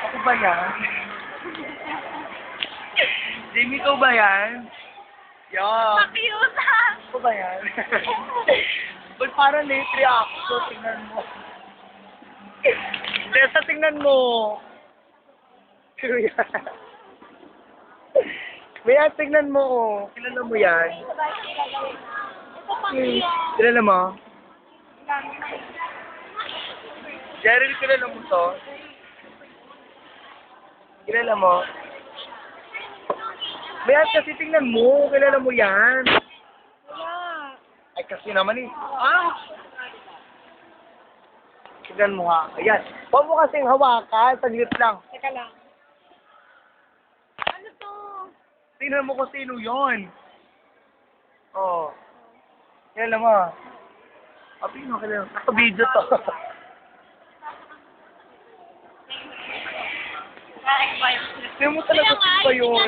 Ako ba yan? Jamie, ikaw ba yan? Yan. Cute! Ako ba yan? Ba't parang late reaction? Tingnan mo. Tessa, tingnan mo. Sino yan? Maya, tingnan mo, oh. Kilala mo yan? Ito pang cute. Kilala mo? Cheryl, kilala mo to? Kilala mo? Maya, kasi tingnan mo. Kilala mo yan? Wala. Ay, kasi naman eh. Ah! Tignan mo nga. Ayan. Huwag mo kasing hawakan. Saglit lang. Teka lang. Ano to? Tingnan mo kung sino yun. Oh. Kilala mo. Abi, no, kilala mo. Naka-video to. Hindi mo talaga ba yun?